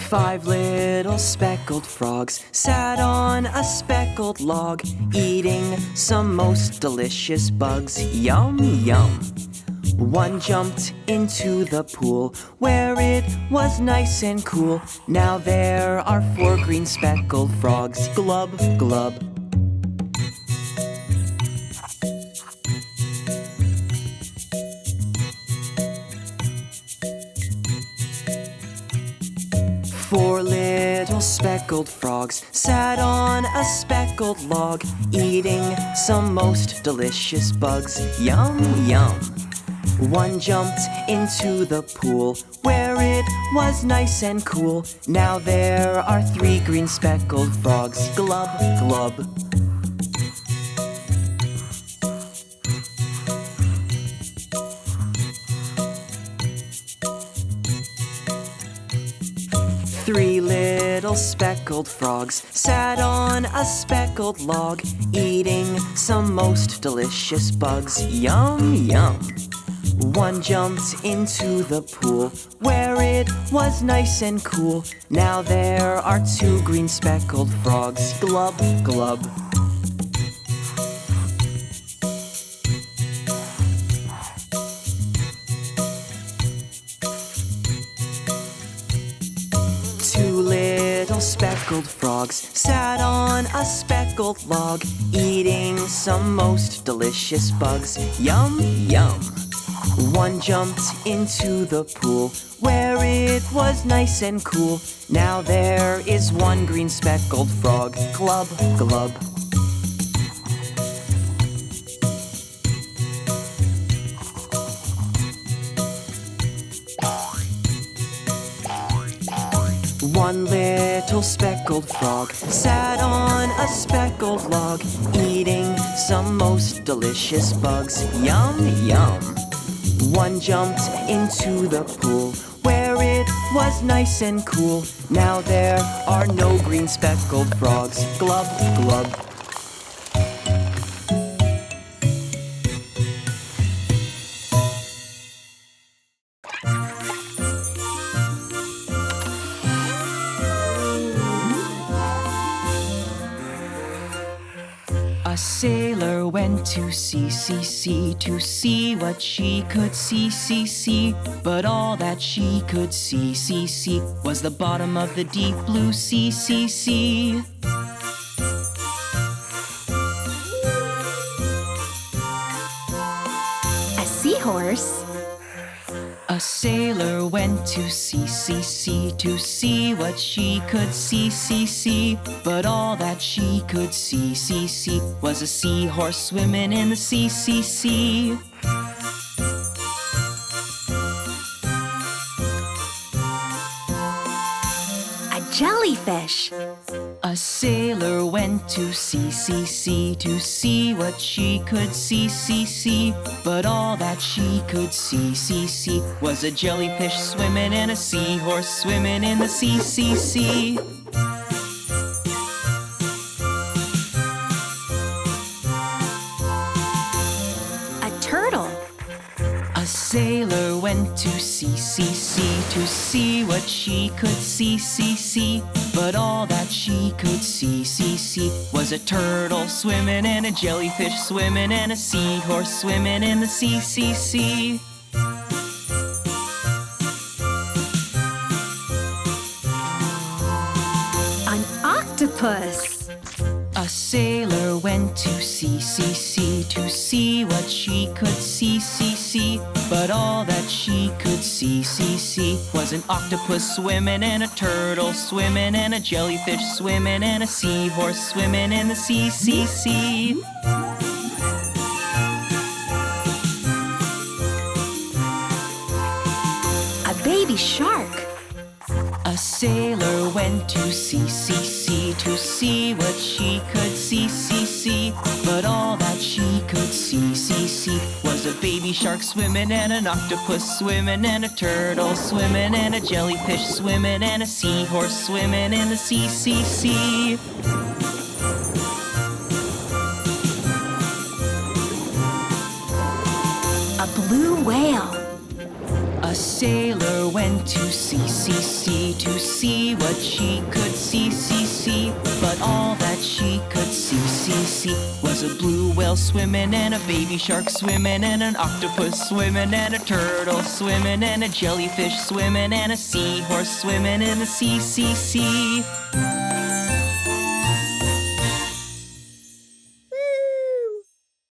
5 little speckled frogs sat on a speckled log, eating some most delicious bugs. Yum, yum. One jumped into the pool where it was nice and cool. Now there are 4 green speckled frogs. Glub, glub. Four little speckled frogs sat on a speckled log, eating some most delicious bugs. Yum, yum. One jumped into the pool where it was nice and cool. Now there are 3 green speckled frogs. Glub, glub. Three little speckled frogs sat on a speckled log, eating some most delicious bugs. Yum, yum. One jumped into the pool where it was nice and cool. Now there are 2 green speckled frogs. Glub, glub. Speckled frogs sat on a speckled log, eating some most delicious bugs. Yum, yum. One jumped into the pool where it was nice and cool. Now there is 1 green speckled frog. Glub, glub. One little speckled frog sat on a speckled log, eating some most delicious bugs. Yum, yum. One jumped into the pool where it was nice and cool. Now there are no green speckled frogs. Glub, glub. A sailor went to sea to see what she could see. But all that she could see was the bottom of the deep blue sea. A seahorse. A sailor went to sea to see what she could see. But all that she could see was a seahorse swimming in the sea. A jellyfish. A sailor went to sea to see what she could see. But all that she could see was a jellyfish swimming and a seahorse swimming in the sea. A turtle. A sailor went to sea to see what she could see. But all that she could see was a turtle swimming and a jellyfish swimming and a seahorse swimming in the sea. An octopus. A sailor went to sea to see what she could see. But all that she could see was an octopus swimming and a turtle swimming and a jellyfish swimming and a seahorse swimming in the sea. A baby shark. A sailor went to sea to see what she could see. But all that she could see was a baby shark swimming and an octopus swimming and a turtle swimming and a jellyfish swimming and a seahorse swimming in the sea. A blue whale. A sailor went to sea to see what she could see. But all that she could see was a blue whale swimming and a baby shark swimming and an octopus swimming and a turtle swimming and a jellyfish swimming and a seahorse swimming in the sea.